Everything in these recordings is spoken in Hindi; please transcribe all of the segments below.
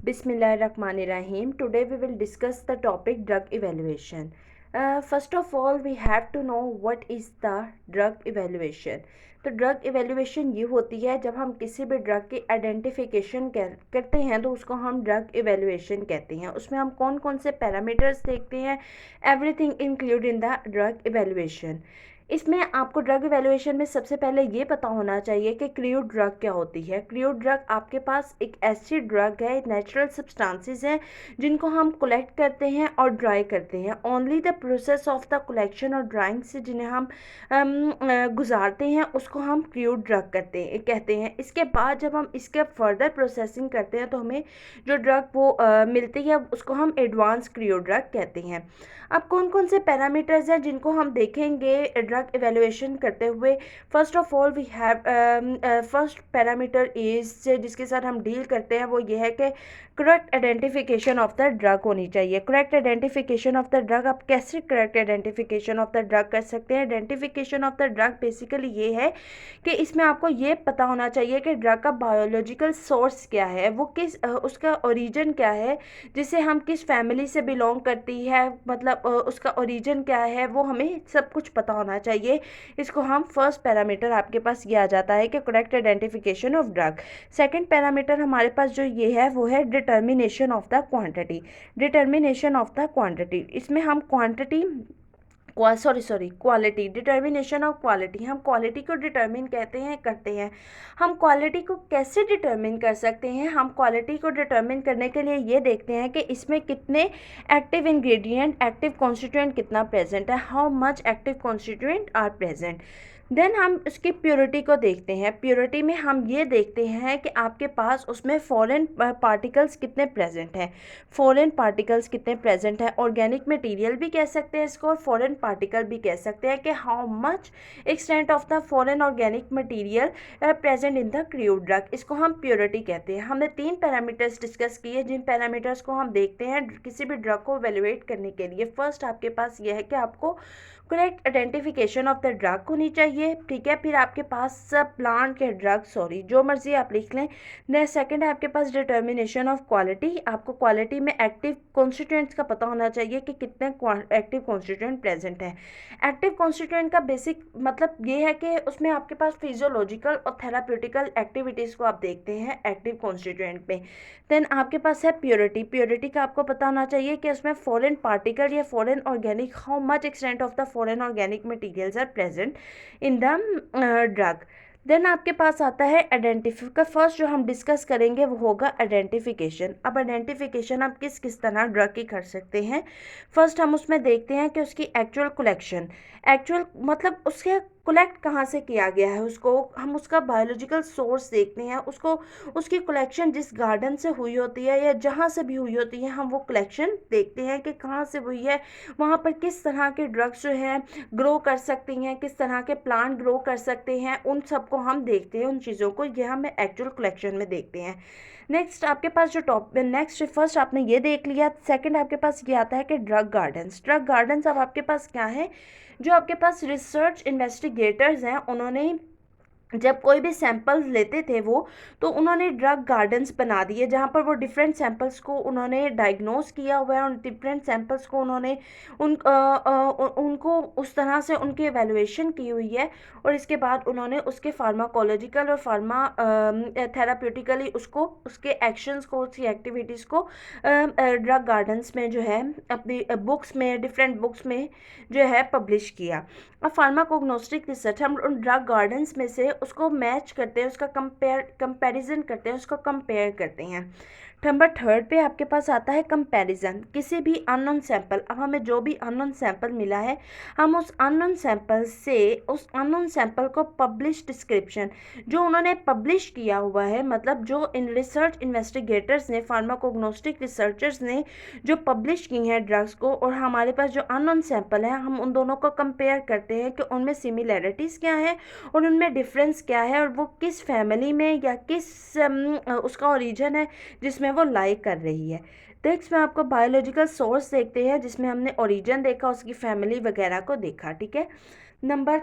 Bismillahirrahmanirrahim. Today we will discuss the topic drug evaluation. First of all, we have to know what is the drug evaluation. तो ड्रग इवेल्युएशन ये होती है जब हम किसी भी ड्रग की आइडेंटिफिकेशन करते हैं तो उसको हम ड्रग इवेल्युएशन कहते हैं। उसमें हम कौन कौन से पैरामीटर्स देखते हैं, everything include in the drug evaluation. इसमें आपको ड्रग इवैल्यूएशन में सबसे पहले ये पता होना चाहिए कि क्रूड ड्रग क्या होती है। क्रूड ड्रग आपके पास एक ऐसी ड्रग है, नेचुरल सब्सटेंसेस हैं जिनको हम कलेक्ट करते हैं और ड्राई करते हैं। Only the process of the collection और ड्राइंग से जिन्हें हम गुजारते हैं उसको हम क्रूड ड्रग कहते हैं। इसके बाद जब हम इसके फर्दर प्रोसेसिंग करते हैं तो हमें जो ड्रग वो मिलती है उसको हम एडवांस क्रूड ड्रग कहते हैं। अब कौन कौन से पैरामीटर्स हैं जिनको हम देखेंगे ड्रग इवेल्युएशन करते हुए। First of all we have first parameter is जिसके साथ हम डील करते हैं वो ये है कि correct identification of the drug होनी चाहिए। Correct identification of the drug, आप कैसे correct identification of the drug कर सकते हैं। Identification of the drug basically ये है कि इसमें आपको ये पता होना चाहिए कि ड्रग का बायोलॉजिकल सोर्स क्या है, वो किस उसका ओरिजिन क्या है, जिसे हम किस फैमिली से बिलोंग करती है, मतलब उसका ओरिजिन क्या है, वो हमें सब कुछ पता होना चाहिए। इसको हम फर्स्ट पैरामीटर आपके पास ये आ जाता है कि correct identification of drug. Second parameter हमारे पास जो ये है वो है determination of the quantity. Determination of the quantity, इसमें हम क्वालिटी, डिटर्मिनेशन ऑफ क्वालिटी, हम क्वालिटी को डिटर्मिन करते हैं। हम क्वालिटी को कैसे डिटर्मिन कर सकते हैं। हम क्वालिटी को डिटर्मिन करने के लिए ये देखते हैं कि इसमें कितने एक्टिव इंग्रेडिएंट, एक्टिव कॉन्स्टिट्यूएंट कितना प्रेजेंट है, how much active constituent are present. Then हम उसकी प्योरिटी को देखते हैं। प्योरिटी में हम ये देखते हैं कि आपके पास उसमें फॉरेन पार्टिकल्स कितने प्रेजेंट हैं, फॉरेन पार्टिकल्स कितने प्रेजेंट हैं। ऑर्गेनिक मटेरियल भी कह सकते हैं इसको और फॉरेन पार्टिकल भी कह सकते हैं कि how much extent of the foreign organic material present in the crude drug, इसको हम प्योरिटी कहते हैं। हमने 3 पैरामीटर्स डिस्कस किए जिन पैरामीटर्स को हम देखते हैं किसी भी ड्रग को इवेलुएट करने के लिए। फर्स्ट आपके पास ये है कि आपको correct identification of the drug होनी चाहिए, ठीक है। फिर आपके पास प्लांट के ड्रग, जो मर्जी आप लिख लें। नेक्स्ट सेकंड है आपके पास डिटर्मिनेशन ऑफ क्वालिटी, आपको क्वालिटी में एक्टिव कॉन्स्टिट्यूएंट्स का पता होना चाहिए कि कितने एक्टिव कॉन्स्टिट्यूएंट प्रेजेंट हैं। एक्टिव कॉन्स्टिट्यूएंट का बेसिक मतलब ये है कि उसमें आपके पास फिजियोलॉजिकल और थेराप्यूटिकल एक्टिविटीज़ को आप देखते हैं एक्टिव कॉन्स्टिट्यूएंट में। देन आपके पास है प्योरिटी। प्योरिटी का आपको पता होना चाहिए कि उसमें फॉरेन पार्टिकल या foreign organic, how much extent of the foreign organic materials are present in the drug. Then आपके पास आता है आइडेंटिफिकर। फर्स्ट जो हम डिस्कस करेंगे वो होगा आइडेंटिफिकेशन। अब आइडेंटिफिकेशन आप किस किस तरह ड्रग की कर सकते हैं। फर्स्ट हम उसमें देखते हैं कि उसकी एक्चुअल कलेक्शन, एक्चुअल मतलब उसके कलेक्ट कहाँ से किया गया है, उसको हम उसका बायोलॉजिकल सोर्स देखते हैं। उसको उसकी कलेक्शन जिस गार्डन से हुई होती है या जहाँ से भी हुई होती है हम वो कलेक्शन देखते हैं कि कहाँ से हुई है, वहाँ पर किस तरह के ड्रग्स जो हैं ग्रो कर सकती हैं, किस तरह के प्लांट ग्रो कर सकते हैं, उन सबको हम देखते हैं। उन चीज़ों को यह हम एक्चुअल कलेक्शन में देखते हैं। नेक्स्ट आपके पास जो नेक्स्ट फर्स्ट आपने ये देख लिया। सेकंड आपके पास ये आता है कि ड्रग गार्डन्स। ड्रग गार्डन्स अब आपके पास क्या है, जो आपके पास रिसर्च इन्वेस्टिगेटर्स हैं उन्होंने जब कोई भी सैंपल्स लेते थे वो, तो उन्होंने ड्रग गार्डन्स बना दिए जहाँ पर वो डिफरेंट सैंपल्स को उन्होंने डायग्नोस किया हुआ है। उन डिफरेंट सैंपल्स को उन्होंने उनको उस तरह से उनकी एवेलुएशन की हुई है और इसके बाद उन्होंने उसके फार्माकोलॉजिकल और थेराप्यूटिकली उसको, उसके एक्शंस को, उसकी एक्टिविटीज़ को ड्रग गार्डन्स में जो है अपनी बुक्स में, डिफरेंट बुक्स में जो है पब्लिश किया। अब फार्माकोग्नोस्टिक रिसर्च, हम उन ड्रग गार्डन्स में से उसको मैच करते हैं, उसका कंपैरिजन करते हैं, उसको कंपेयर करते हैं। नंबर थर्ड पे आपके पास आता है कंपैरिजन। किसी भी अननोन सैंपल, अब हमें जो भी अननोन सैंपल मिला है हम उस अननोन सैंपल से उस अननोन सैंपल को पब्लिश डिस्क्रिप्शन जो उन्होंने पब्लिश किया हुआ है, मतलब जो इन रिसर्च इन्वेस्टिगेटर्स ने, फार्माकोग्नोस्टिक रिसर्चर्स ने जो पब्लिश की हैं ड्रग्स को, और हमारे पास जो अननोन सैंपल है, हम उन दोनों को कंपेयर करते हैं कि उनमें सिमिलैरिटीज़ क्या है और उनमें डिफरेंस क्या है और वो किस फैमिली में या किस उसका ओरिजिन है जिसमें वो लाई कर रही है। नेक्स्ट में आपको बायोलॉजिकल सोर्स देखते हैं जिसमें हमने ओरिजिन देखा, उसकी फैमिली वगैरह को देखा, ठीक है। नंबर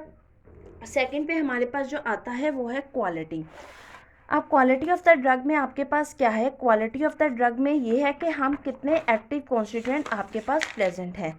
सेकंड पे हमारे पास जो आता है वो है क्वालिटी। अब क्वालिटी ऑफ द ड्रग में आपके पास क्या है, क्वालिटी ऑफ द ड्रग में ये है कि हम कितने एक्टिव कॉन्स्टिट्यूएंट आपके पास प्रेजेंट है,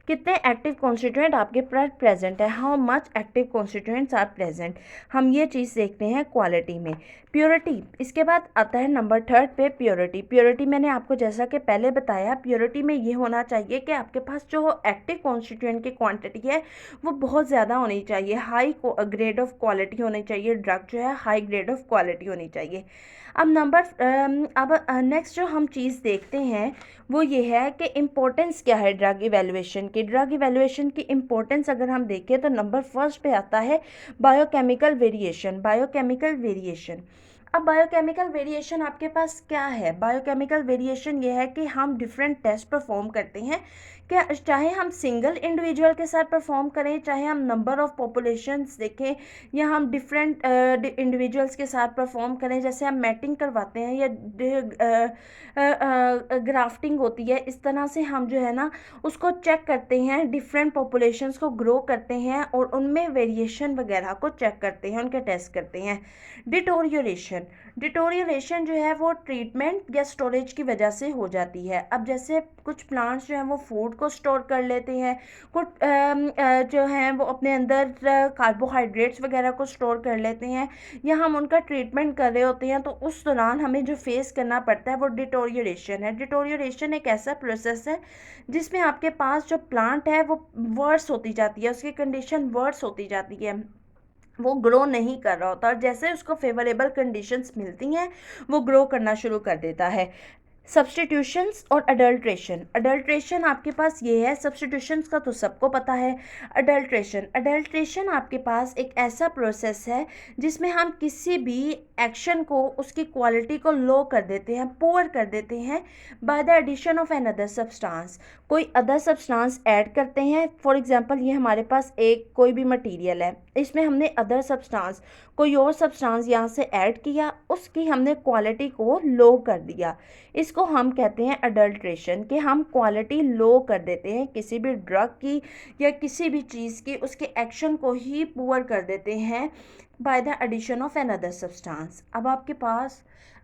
कितने एक्टिव कॉन्स्टिट्यूएंट आपके पास प्रेजेंट है, how much active constituents are present, हम ये चीज़ देखते हैं क्वालिटी में। प्योरिटी, इसके बाद आता है नंबर 3 पे प्योरिटी। प्योरिटी मैंने आपको जैसा कि पहले बताया, प्योरिटी में ये होना चाहिए कि आपके पास जो एक्टिव कॉन्स्टिट्यूएंट की क्वांटिटी है वो बहुत ज़्यादा होनी चाहिए, हाई ग्रेड ऑफ क्वालिटी होनी चाहिए, ड्रग जो है हाई ग्रेड ऑफ क्वालिटी होनी चाहिए। अब नेक्स्ट जो हम चीज़ देखते हैं वो ये है कि इम्पोर्टेंस क्या है ड्रग इवैल्यूएशन की। ड्रग इवैल्यूएशन की इम्पोर्टेंस अगर हम देखें तो नंबर 1 पे आता है बायोकेमिकल वेरिएशन। बायोकेमिकल वेरिएशन, अब बायोकेमिकल वेरिएशन आपके पास क्या है, बायोकेमिकल वेरिएशन ये है कि हम डिफरेंट टेस्ट परफॉर्म करते हैं, क्या चाहे हम सिंगल इंडिविजुअल के साथ परफॉर्म करें, चाहे हम नंबर ऑफ़ पॉपुलेशंस देखें, या हम डिफरेंट इंडिविजुअल्स के साथ परफॉर्म करें, जैसे हम मैटिंग करवाते हैं या ग्राफ्टिंग होती है, इस तरह से हम जो है ना उसको चेक करते हैं, डिफरेंट पॉपुलेशंस को ग्रो करते हैं और उनमें वेरिएशन वगैरह को चेक करते हैं, उनके टेस्ट करते हैं। डिटोरियोरेशन, डिटोरियोरेशन जो है वो ट्रीटमेंट या स्टोरेज की वजह से हो जाती है। अब जैसे कुछ प्लांट्स जो हैं वो फूड को स्टोर कर लेते हैं, कुछ जो हैं वो अपने अंदर कार्बोहाइड्रेट्स वगैरह को स्टोर कर लेते हैं, या हम उनका ट्रीटमेंट कर रहे होते हैं तो उस दौरान हमें जो फेस करना पड़ता है वो डिटोरियोरेशन है। डिटोरियोरेशन एक ऐसा प्रोसेस है जिसमें आपके पास जो प्लांट है वो वर्स होती जाती है, उसकी कंडीशन वर्स होती जाती है, वो ग्रो नहीं कर रहा होता, और जैसे उसको फेवरेबल कंडीशंस मिलती हैं वो ग्रो करना शुरू कर देता है। सब्स्टिट्यूशंस और अडल्ट्रेशन, अडल्ट्रेशन आपके पास ये है, सब्स्टिट्यूशंस का तो सबको पता है। अडल्ट्रेशन, अडल्ट्रेशन आपके पास एक ऐसा प्रोसेस है जिसमें हम किसी भी एक्शन को, उसकी क्वालिटी को लो कर देते हैं, पुअर कर देते हैं by the addition of an other substance, कोई अदर सब्सटेंस ऐड करते हैं। फॉर एग्जांपल ये हमारे पास एक कोई भी मटेरियल है, इसमें हमने अदर सब्सटेंस, कोई और सब्सटेंस यहाँ से ऐड किया, उसकी हमने क्वालिटी को लो कर दिया, इसको हम कहते हैं अडल्ट्रेशन, कि हम क्वालिटी लो कर देते हैं किसी भी ड्रग की या किसी भी चीज़ की, उसके एक्शन को ही पुअर कर देते हैं by the addition of an other substance.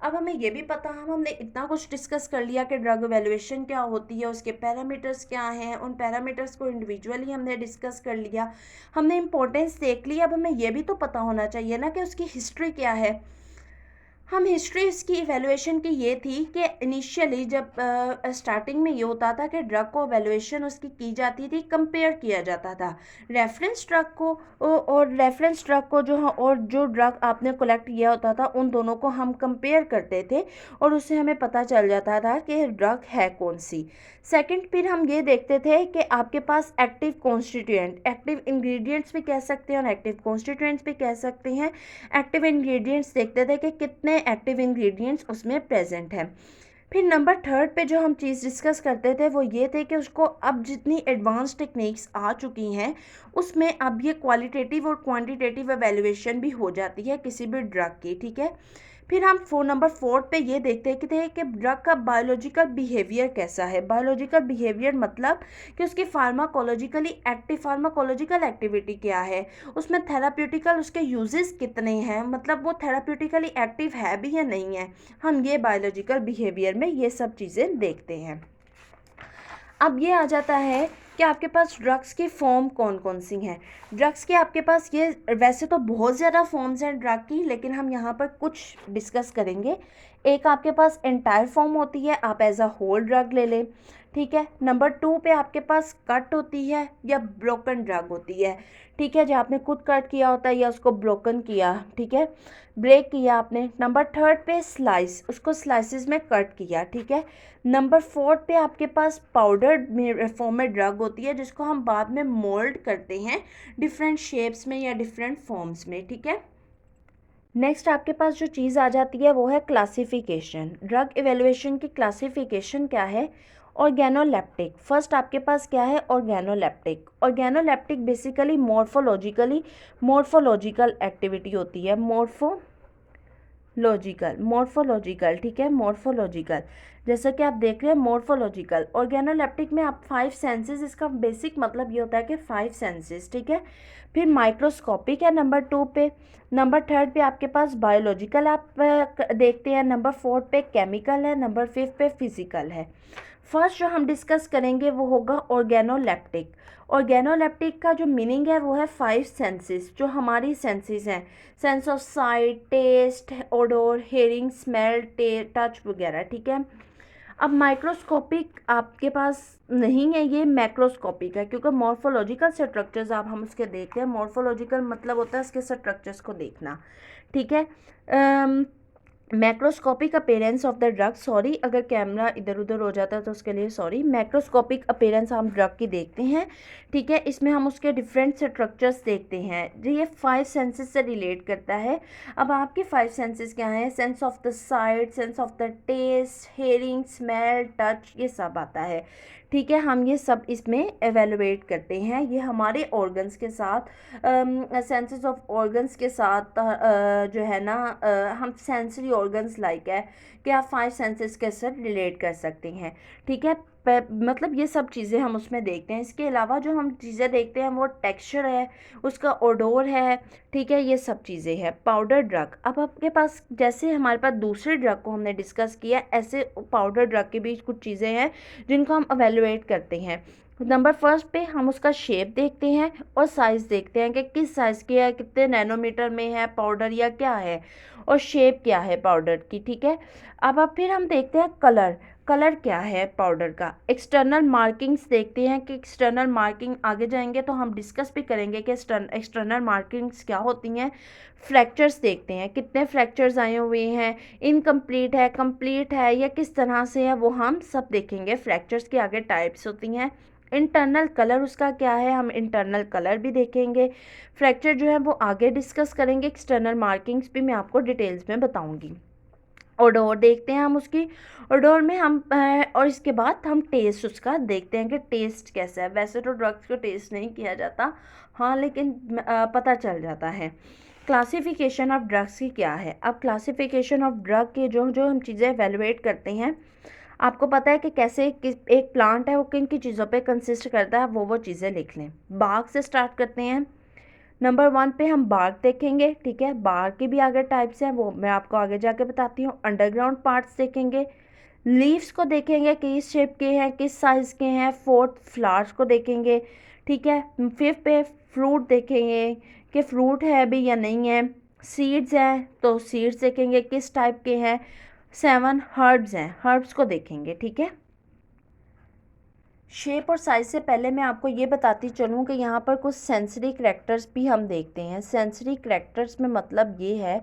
अब हमें ये भी पता, हमने इतना कुछ डिस्कस कर लिया कि ड्रग एवेल्युएशन क्या होती है, उसके पैरामीटर्स क्या हैं, उन पैरामीटर्स को इंडिविजुअली हमने डिस्कस कर लिया, हमने इंपॉर्टेंस देख ली। अब हमें ये भी तो पता होना चाहिए ना कि उसकी हिस्ट्री क्या है। हम हिस्ट्री इसकी इवैल्यूएशन की ये थी कि इनिशियली जब स्टार्टिंग में ये होता था कि ड्रग को इवैल्यूएशन उसकी की जाती थी, कंपेयर किया जाता था रेफरेंस ड्रग को, और रेफरेंस ड्रग को और जो ड्रग आपने कलेक्ट किया होता था उन दोनों को हम कंपेयर करते थे और उससे हमें पता चल जाता था कि ड्रग है कौन सी। सेकंड फिर हम ये देखते थे कि आपके पास एक्टिव कॉन्स्टिट्यूएंट, एक्टिव इंग्रेडिएंट्स भी कह सकते हैं और एक्टिव कॉन्स्टिट्यूएंट्स भी कह सकते हैं। एक्टिव इंग्रेडिएंट्स देखते थे कि कितने एक्टिव इंग्रेडिएंट्स उसमें प्रेजेंट है। फिर नंबर 3 पे जो हम चीज़ डिस्कस करते थे वो ये थे कि उसको अब जितनी एडवांस टेक्निक्स आ चुकी हैं उसमें अब ये क्वालिटेटिव और क्वांटिटेटिव एवेल्युएशन भी हो जाती है किसी भी ड्रग की, ठीक है। फिर हम नंबर 4 पे ये देखते थे कि ड्रग का बायोलॉजिकल बिहेवियर कैसा है। बायोलॉजिकल बिहेवियर मतलब कि उसकी फार्माकोलॉजिकल एक्टिविटी क्या है, उसमें थेराप्यूटिकल उसके यूजेस कितने हैं, मतलब वो थेराप्यूटिकली एक्टिव है भी या नहीं है, हम ये बायोलॉजिकल बिहेवियर में ये सब चीज़ें देखते हैं। अब ये आ जाता है कि आपके पास ड्रग्स की फॉर्म कौन कौन सी हैं। ड्रग्स के आपके पास ये वैसे तो बहुत ज़्यादा फॉर्म्स हैं ड्रग की, लेकिन हम यहाँ पर कुछ डिस्कस करेंगे। एक आपके पास एंटायर फॉर्म होती है, आप एज अ होल ड्रग ले लें, ठीक है। नंबर 2 पे आपके पास कट होती है या ब्रोकन ड्रग होती है, ठीक है, जो आपने खुद कट किया होता है या उसको ब्रोकन किया, ठीक है, ब्रेक किया आपने। नंबर 3 पे स्लाइस, उसको स्लाइसिस में कट किया, ठीक है। नंबर 4 पे आपके पास पाउडर फॉर्म में ड्रग होती है जिसको हम बाद में मोल्ड करते हैं डिफरेंट शेप्स में या डिफरेंट फॉर्म्स में, ठीक है। नेक्स्ट आपके पास जो चीज़ आ जाती है वो है क्लासिफिकेशन। ड्रग इवेल्युएशन की क्लासिफिकेशन क्या है? ऑर्गेनोलेप्टिक। फर्स्ट आपके पास क्या है? Organoleptic. Organoleptic basically morphological activity होती है। लॉजिकल, मॉर्फोलॉजिकल, ठीक है, मॉर्फोलॉजिकल। जैसा कि आप देख रहे हैं मॉर्फोलॉजिकल। ऑर्गेनोलेप्टिक में आप 5 सेंसेस, इसका बेसिक मतलब ये होता है कि 5 सेंसेस, ठीक है। फिर माइक्रोस्कोपिक है नंबर 2 पे। नंबर 3 पे आपके पास बायोलॉजिकल आप देखते हैं। नंबर 4 पे केमिकल है। नंबर 5 पे फिजिकल है। फर्स्ट जो हम डिस्कस करेंगे वो होगा ऑर्गेनोलेप्टिक। ऑर्गेनोलेप्टिक का जो मीनिंग है वो है 5 सेंसेस, जो हमारी सेंसेस हैं, sense of sight, taste, odour, hearing, smell, touch वगैरह, ठीक है। अब माइक्रोस्कोपिक आपके पास नहीं है, ये मैक्रोस्कोपिक है, क्योंकि मॉर्फोलॉजिकल स्ट्रक्चर्स आप हम उसके देखते हैं। मॉर्फोलॉजिकल मतलब होता है इसके स्ट्रक्चर्स को देखना, ठीक है। Macroscopic appearance of the drug, sorry अगर कैमरा इधर उधर हो जाता है तो उसके लिए सॉरी। मैक्रोस्कोपिक अपेयरेंस हम ड्रग की देखते हैं, ठीक है। इसमें हम उसके डिफरेंट स्ट्रक्चर्स देखते हैं। जो ये 5 सेंसेस से रिलेट करता है। अब आपके 5 सेंसेस क्या हैं? Sense of the sight, sense of the taste, hearing, smell, touch, ये सब आता है, ठीक है। हम ये सब इसमें एवेलुएट करते हैं। ये हमारे ऑर्गन्स के साथ, सेंसेस ऑफ ऑर्गन्स के साथ जो है ना, हम सेंसरी ऑर्गन्स लाइक है कि आप 5 सेंसेस के साथ रिलेट कर सकते हैं, ठीक है। मतलब ये सब चीज़ें हम उसमें देखते हैं। इसके अलावा जो हम चीज़ें देखते हैं वो टेक्सचर है, उसका ओडोर है, ठीक है, ये सब चीज़ें हैं। पाउडर ड्रग, अब आपके पास जैसे हमारे पास दूसरे ड्रग को हमने डिस्कस किया, ऐसे पाउडर ड्रग के बीच कुछ चीज़ें हैं जिनको हम एवेलुएट करते हैं। नंबर फर्स्ट पे हम उसका शेप देखते हैं और साइज़ देखते हैं कि किस साइज़ की है, कितने नैनोमीटर में है पाउडर या क्या है, और शेप क्या है पाउडर की, ठीक है। अब फिर हम देखते हैं कलर, कलर क्या है पाउडर का। एक्सटर्नल मार्किंग्स देखते हैं कि एक्सटर्नल मार्किंग, आगे जाएंगे तो हम डिस्कस भी करेंगे कि एक्सटर्नल मार्किंग्स क्या होती हैं। फ्रैक्चर्स देखते हैं, कितने फ्रैक्चर्स आए हुए हैं, इनकम्प्लीट है, कंप्लीट है, या किस तरह से है, वो हम सब देखेंगे। फ्रैक्चर्स की आगे टाइप्स होती हैं। इंटरनल कलर उसका क्या है, हम इंटरनल कलर भी देखेंगे। फ्रैक्चर जो है वो आगे डिस्कस करेंगे। एक्सटर्नल मार्किंग्स भी मैं आपको डिटेल्स में बताऊंगी। ओडोर देखते हैं हम उसकी, ओडोर में हम और इसके बाद हम टेस्ट उसका देखते हैं कि टेस्ट कैसा है। वैसे तो ड्रग्स को टेस्ट नहीं किया जाता, हाँ, लेकिन पता चल जाता है। क्लासिफिकेशन ऑफ ड्रग्स की क्या है। अब क्लासिफिकेशन ऑफ ड्रग के जो जो हम चीज़ें एवेलुएट करते हैं, आपको पता है कि कैसे एक प्लांट है वो किन की चीज़ों पे कंसिस्ट करता है, वो चीज़ें लिख लें। बाग से स्टार्ट करते हैं। नंबर 1 पे हम बार्क देखेंगे, ठीक है। बार्क की भी आगे टाइप्स हैं, वो मैं आपको आगे जाके बताती हूँ। अंडरग्राउंड पार्ट्स देखेंगे। लीव्स को देखेंगे किस शेप के हैं, किस साइज़ के हैं। 4th फ्लावर्स को देखेंगे, ठीक है। 5th पे फ्रूट देखेंगे कि फ्रूट है भी या नहीं है। सीड्स हैं तो सीड्स देखेंगे किस टाइप के हैं। 7 हर्ब्स हैं, हर्ब्स को देखेंगे, ठीक है। शेप और साइज़ से पहले मैं आपको ये बताती चलूँ कि यहाँ पर कुछ सेंसरी करैक्टर्स भी हम देखते हैं। सेंसरी करैक्टर्स में मतलब ये है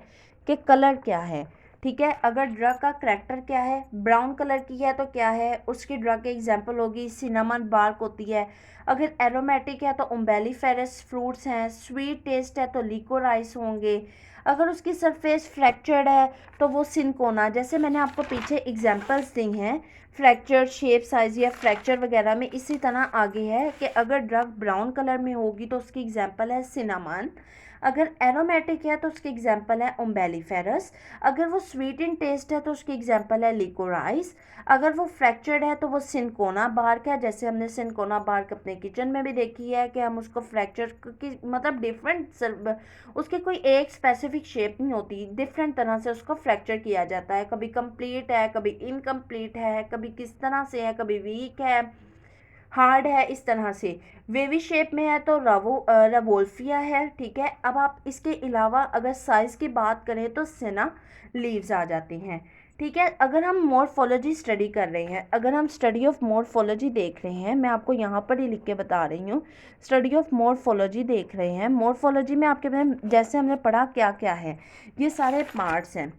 कि कलर क्या है, ठीक है। अगर ड्रग का करैक्टर क्या है, ब्राउन कलर की है तो क्या है, उसकी ड्रग की एग्जांपल होगी सिनेमन बार्क होती है। अगर एरोमेटिक है तो उम्बेलीफेरस फ्रूट्स हैं। स्वीट टेस्ट है तो लिकोराइस होंगे। अगर उसकी सरफेस फ्रैक्चर्ड है तो वो सिनकोना, जैसे मैंने आपको पीछे एग्जांपल्स दी हैं फ्रैक्चर, शेप, साइज या फ्रैक्चर वगैरह में, इसी तरह आगे है कि अगर ड्रग ब्राउन कलर में होगी तो उसकी एग्जांपल है सिनामन। अगर एरोमेटिक है तो उसकी एग्जांपल है उम्बेलीफेरस। अगर वो स्वीट इन टेस्ट है तो उसकी एग्जांपल है लिकोराइस। अगर वो फ्रैक्चर्ड है तो वो सिनकोना बार्क है, जैसे हमने सिनकोना बार्क अपने किचन में भी देखी है कि हम उसको फ्रैक्चर की मतलब डिफरेंट, उसकी कोई एक स्पेसिफिक शेप नहीं होती, डिफरेंट तरह से उसको फ्रैक्चर किया जाता है। कभी कंप्लीट है, कभी इनकम्प्लीट है, कभी किस तरह से है, कभी वीक है, हार्ड है, इस तरह से। वेवी शेप में है तो रवोल्फिया है, ठीक है। अब आप इसके अलावा अगर साइज़ की बात करें तो सिना लीव्स आ जाती हैं, ठीक है। अगर हम मॉर्फोलॉजी स्टडी कर रहे हैं, अगर हम स्टडी ऑफ मॉर्फोलॉजी देख रहे हैं, मैं आपको यहाँ पर ही लिख के बता रही हूँ। स्टडी ऑफ मॉर्फोलॉजी देख रहे हैं। मॉर्फोलॉजी में आपके जैसे हमने पढ़ा क्या क्या है, ये सारे पार्ट्स हैं,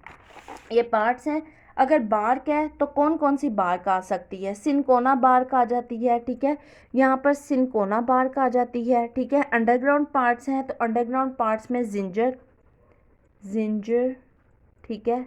ये पार्ट्स हैं। अगर बार्क है तो कौन कौन सी बार्क आ सकती है, सिनकोना बार्क आ जाती है, ठीक है। यहाँ पर सिनकोना बार्क आ जाती है, ठीक है। अंडरग्राउंड पार्ट्स हैं तो अंडरग्राउंड पार्ट्स में जिंजर, जिंजर, ठीक है।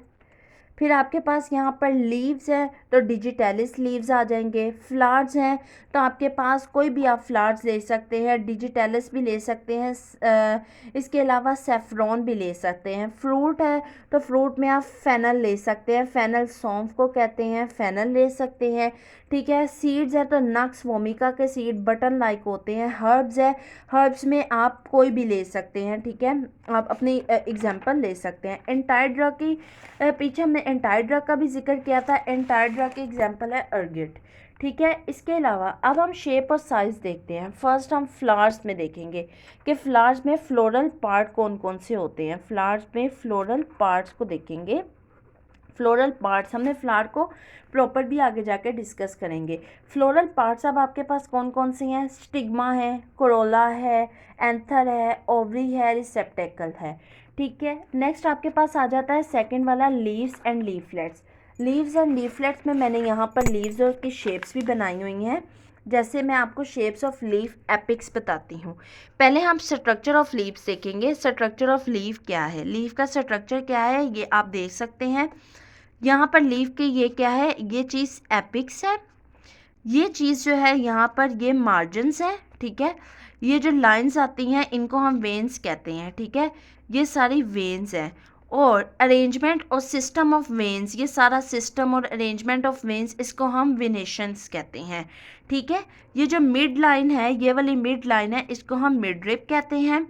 फिर आपके पास यहाँ पर लीव्स हैं तो डिजिटेलिस लीव्स आ जाएंगे। फ्लावर्स हैं तो आपके पास कोई भी आप फ्लावर्स ले सकते हैं, डिजिटेलिस भी ले सकते हैं, इसके अलावा सेफ्रॉन भी ले सकते हैं। फ्रूट है तो फ्रूट में आप फेनल ले सकते हैं, फेनल सौंफ को कहते हैं, फेनल ले सकते हैं, ठीक है। सीड्स है तो नक्स वोमिका के सीड बटन लाइक होते हैं। हर्ब्स है, हर्ब्स में आप कोई भी ले सकते हैं, ठीक है, आप अपनी एग्जांपल ले सकते हैं। एंटायर ड्रग की पीछे हमने एंटायर ड्रग का भी जिक्र किया था। एंटायर ड्रग की एग्जांपल है अर्गिट, ठीक है। इसके अलावा अब हम शेप और साइज़ देखते हैं। फर्स्ट हम फ्लावर्स में देखेंगे कि फ्लावर्स में फ्लोरल पार्ट कौन कौन से होते हैं। फ्लावर्स में फ्लोरल पार्ट्स को देखेंगे। फ्लोरल पार्ट्स हमने फ्लावर को प्रॉपर भी आगे जाके डिस्कस करेंगे। फ्लोरल पार्ट्स अब आपके पास कौन कौन से हैं? स्टिग्मा है, कोरोला है, एंथर है, ओवरी है, रिसेप्टेकल है, ठीक है। नेक्स्ट आपके पास आ जाता है सेकंड वाला leaves and leaflets. Leaves and leaflets में मैंने यहाँ पर लीव्स और उसकी शेप्स भी बनाई हुई हैं। जैसे मैं आपको शेप्स ऑफ लीफ एपिक्स बताती हूँ। पहले हम स्ट्रक्चर ऑफ लीव्स देखेंगे। स्ट्रक्चर ऑफ लीफ क्या है, लीफ का स्ट्रक्चर क्या है, ये आप देख सकते हैं। यहाँ पर लीफ की ये क्या है, ये चीज़ एपिक्स है, ये चीज़ जो है यहाँ पर ये मार्जिन्स है, ठीक है। ये जो लाइंस आती हैं इनको हम वेन्स कहते हैं, ठीक है, ये सारी वेन्स हैं। और अरेंजमेंट और सिस्टम ऑफ वेन्स, ये सारा सिस्टम और अरेंजमेंट ऑफ वेन्स, इसको हम वेनेशंस कहते हैं, ठीक है। ये जो मिड लाइन है, ये वाली मिड लाइन है, इसको हम मिडरिप कहते हैं,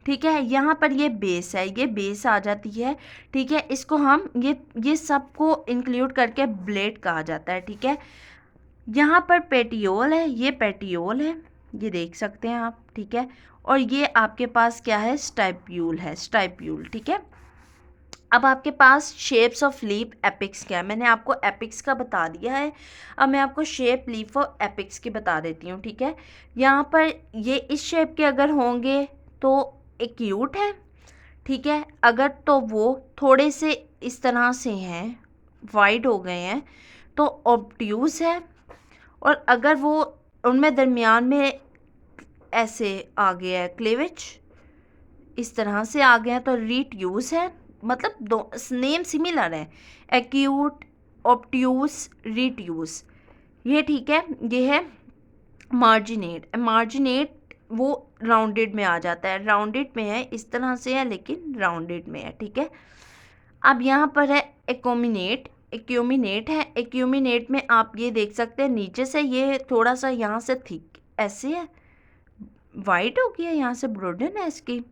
ठीक है। यहाँ पर ये बेस है, ये बेस आ जाती है, ठीक है। इसको हम ये सबको इंक्लूड करके ब्लेड कहा जाता है, ठीक है। यहाँ पर पेटियोल है, ये पेटियोल है, ये देख सकते हैं आप, ठीक है। और ये आपके पास क्या है, स्टाइप्यूल है, स्टाइप्यूल, ठीक है। अब आपके पास शेप्स ऑफ लीफ एपिक्स क्या है, मैंने आपको एपिक्स का बता दिया है। अब मैं आपको शेप लीफ और एपिक्स की बता देती हूँ, ठीक है। यहाँ पर ये इस शेप के अगर होंगे तो एक्यूट है, ठीक है। अगर तो वो थोड़े से इस तरह से हैं, वाइड हो गए हैं, तो ऑब्ट्यूज है। और अगर वो उनमें दरमियान में ऐसे आ गया है, क्लेविज इस तरह से आ गया है, तो रीट्यूज है। मतलब दो नेम सिमिलर है, एक्यूट, ऑब्ट्यूज, रीट्यूज, ये ठीक है। ये है मार्जिनेट। मार्जिनेट वो राउंडेड में आ जाता है, राउंडेड में है, इस तरह से है लेकिन राउंडेड में है, ठीक है। अब यहाँ पर है एक्यूमिनेट, एक्यूमिनेट है। एक्यूमिनेट में आप ये देख सकते हैं नीचे से ये थोड़ा सा यहाँ से थिक ऐसे है, वाइट हो गया, यहाँ से ब्रोडन है इसकी,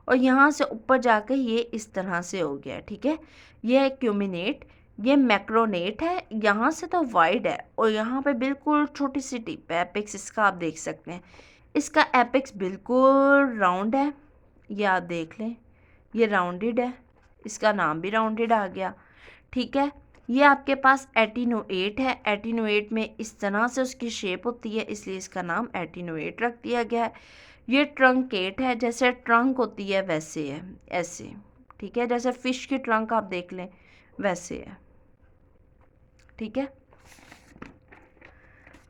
और यहाँ से ऊपर जाके ये इस तरह से हो गया, ठीक है। ये एक्यूमिनेट। ये मैक्रोनेट है, यहाँ से तो वाइड है और यहाँ पे बिल्कुल छोटी सी टिप है, एपेक्स इसका आप देख सकते हैं। इसका एपेक्स बिल्कुल राउंड है, ये आप देख लें, ये राउंडेड है, इसका नाम भी राउंडेड आ गया, ठीक है। ये आपके पास एटिनोएट है। एटिनोएट में इस तरह से उसकी शेप होती है, इसलिए इसका नाम एटिनोएट रख दिया गया है। ये ट्रंकेट है, जैसे ट्रंक होती है वैसे है, ऐसे, ठीक है, जैसे फिश की ट्रंक आप देख लें वैसे है, ठीक है।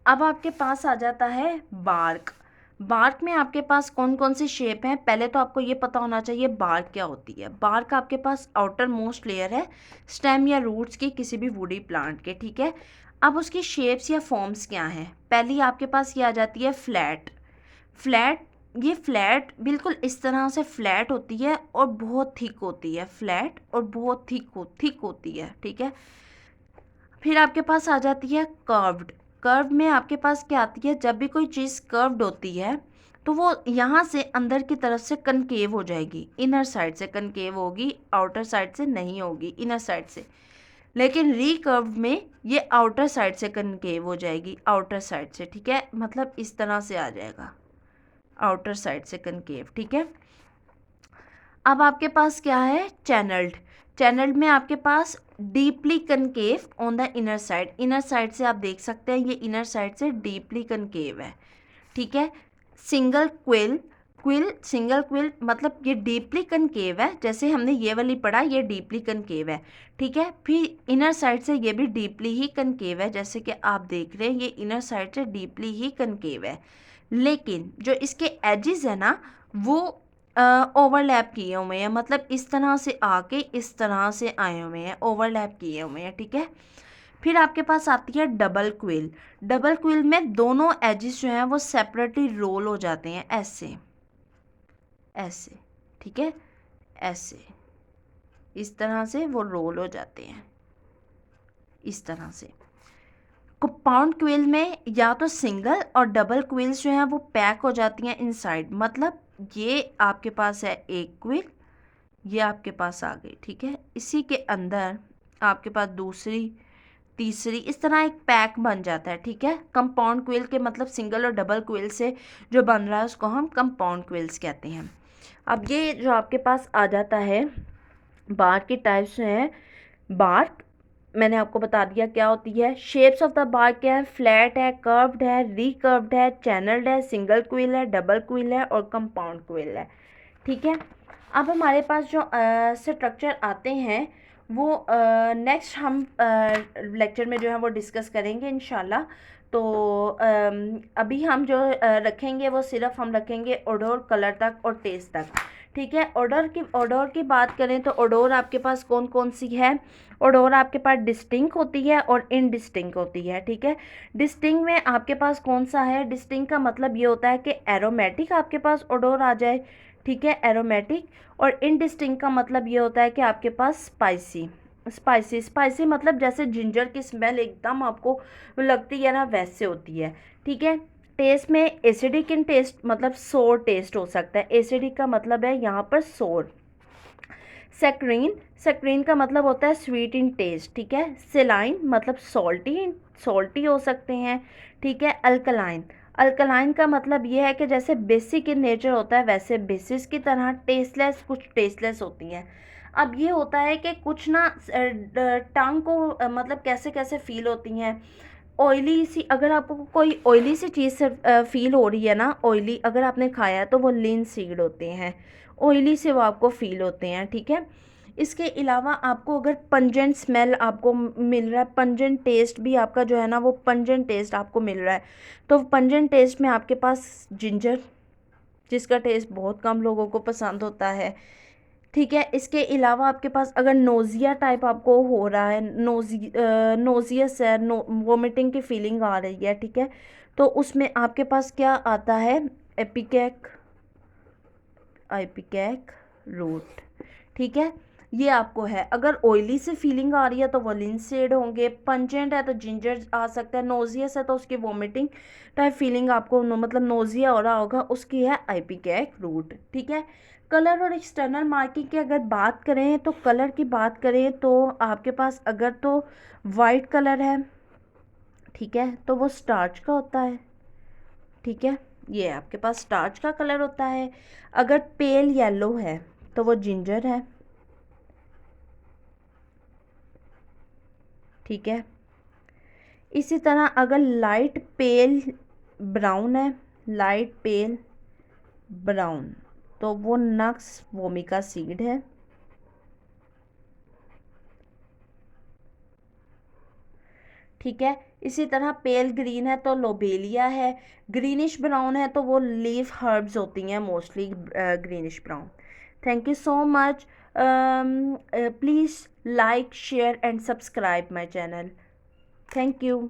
अब आपके पास आ जाता है बार्क। बार्क में आपके पास कौन कौन सी शेप हैं, पहले तो आपको ये पता होना चाहिए बार्क क्या होती है। बार्क आपके पास आउटर मोस्ट लेयर है स्टेम या रूट्स की किसी भी वुडी प्लांट के, ठीक है। अब उसकी शेप्स या फॉर्म्स क्या हैं, पहली आपके पास ये आ जाती है फ्लैट। फ्लैट, ये फ्लैट बिल्कुल इस तरह से फ्लैट होती है और बहुत थिक होती है, फ्लैट और बहुत थिक होती है, ठीक है। फिर आपके पास आ जाती है कर्व्ड। कर्व में आपके पास क्या आती है, जब भी कोई चीज़ कर्व्ड होती है तो वो यहाँ से अंदर की तरफ से कनकेव हो जाएगी, इनर साइड से कनकेव होगी, आउटर साइड से नहीं होगी, इनर साइड से। लेकिन रिकर्व में ये आउटर साइड से कनकेव हो जाएगी, आउटर साइड से, ठीक है। मतलब इस तरह से आ जाएगा, आउटर साइड से कनकेव, ठीक है। अब आपके पास क्या है, चैनल्ड। चैनल्ड में आपके पास deeply concave on the inner side. Inner side से आप देख सकते हैं ये इनर साइड से डीपली कनकेव है, ठीक है। Single quill, quill single quill मतलब ये डीपली कनकेव है, जैसे हमने ये वाली पढ़ा, ये डीपली कनकेव है, ठीक है। फिर इनर साइड से ये भी डीपली ही कनकेव है, जैसे कि आप देख रहे हैं ये इनर साइड से डीपली ही कनकेव है। लेकिन जो इसके एजेस है ना, वो ओवरलैप किए हुए हैं, मतलब इस तरह से आके इस तरह से आए हुए हैं, ओवरलैप किए हुए हैं, ठीक है। फिर आपके पास आती है डबल क्विल। डबल क्विल में दोनों एजेस जो हैं वो सेपरेटली रोल हो जाते हैं, ऐसे ऐसे, ठीक है, ऐसे, इस तरह से वो रोल हो जाते हैं, इस तरह से। कंपाउंड क्विल में या तो सिंगल और डबल क्विल्स जो हैं वो पैक हो जाती हैं इनसाइड, मतलब ये आपके पास है एक क्विल, ये आपके पास आ गई, ठीक है। इसी के अंदर आपके पास दूसरी, तीसरी, इस तरह एक पैक बन जाता है, ठीक है। कंपाउंड क्विल के मतलब सिंगल और डबल क्विल से जो बन रहा है उसको हम कंपाउंड क्विल्स कहते हैं। अब ये जो आपके पास आ जाता है, बार्क की टाइप्स हैं। बार्क मैंने आपको बता दिया क्या होती है। शेप्स ऑफ द बार्क क्या है, फ्लैट है, कर्व्ड है, रिकर्व्ड है, चैनल्ड है, सिंगल क्विल है, डबल क्विल है और कंपाउंड क्विल है, ठीक है। अब हमारे पास जो स्ट्रक्चर आते हैं वो नेक्स्ट हम लेक्चर में जो है वो डिस्कस करेंगे इंशाल्लाह। तो अभी हम जो रखेंगे वो सिर्फ हम रखेंगे ओडोर, कलर तक और टेस्ट तक, ठीक है। ओडोर की बात करें तो ओडोर आपके पास कौन कौन सी है। ओडोर आपके पास डिस्टिंक्ट होती है और इनडिस्टिंक्ट होती है, ठीक है। डिस्टिंक्ट में आपके पास कौन सा है, डिस्टिंक्ट का मतलब ये होता है कि एरोमेटिक आपके पास ओडोर आ जाए, ठीक है, एरोमेटिक। और इनडिस्टिंक्ट का मतलब ये होता है कि आपके पास स्पाइसी, स्पाइसी स्पाइसी मतलब जैसे जिंजर की स्मेल एकदम आपको लगती है ना, वैसे होती है, ठीक है। टेस्ट में एसिडिक इन टेस्ट मतलब सोर टेस्ट हो सकता है, एसिडिक का मतलब है यहाँ पर सोर। सेक्रीन, सेक्रीन का मतलब होता है स्वीट इन टेस्ट, ठीक है। सेलाइन मतलब सॉल्टी, सॉल्टी हो सकते हैं, ठीक है। अल्कलाइन, अल्कलाइन का मतलब ये है कि जैसे बेसिक इन नेचर होता है वैसे बेसिस की तरह टेस्टलेस, कुछ टेस्टलेस होती हैं। अब ये होता है कि कुछ ना टंग को मतलब कैसे कैसे फील होती हैं, ऑयली सी, अगर आपको कोई ऑयली सी चीज़ से फील हो रही है ना, ऑयली अगर आपने खाया है तो वो लिनसीड होते हैं, ऑयली से वो आपको फील होते हैं, ठीक है। इसके अलावा आपको अगर पंजेंट स्मेल आपको मिल रहा है, पंजेंट टेस्ट भी आपका जो है ना वो पंजेंट टेस्ट आपको मिल रहा है, तो पंजेंट टेस्ट में आपके पास जिंजर, जिसका टेस्ट बहुत कम लोगों को पसंद होता है, ठीक है। इसके अलावा आपके पास अगर नोज़िया टाइप आपको हो रहा है, नोजियस है, वोमिटिंग की फीलिंग आ रही है, ठीक है, तो उसमें आपके पास क्या आता है, एपिकैक, आइपिकैक रूट, ठीक है। ये आपको है। अगर ऑयली से फीलिंग आ रही है तो वो लिंसेड होंगे, पंजेंट है तो जिंजर आ सकता है, नोजियस है तो उसकी वोमिटिंग टाइप फीलिंग आपको मतलब नोजिया हो रहा होगा, उसकी है आइपिकैक रूट, ठीक है। कलर और एक्सटर्नल मार्किंग की अगर बात करें तो कलर की बात करें तो आपके पास अगर तो वाइट कलर है, ठीक है, तो वो स्टार्च का होता है, ठीक है, ये आपके पास स्टार्च का कलर होता है। अगर पेल येलो है तो वो जिंजर है, ठीक है। इसी तरह अगर लाइट पेल ब्राउन है, लाइट पेल ब्राउन, तो वो नक्स वोमिका सीड है, ठीक है। इसी तरह पेल ग्रीन है तो लोबेलिया है, ग्रीनिश ब्राउन है तो वो लीफ हर्ब्स होती हैं mostly, greenish brown. Thank you so much. Please like share and subscribe my channel. Thank you.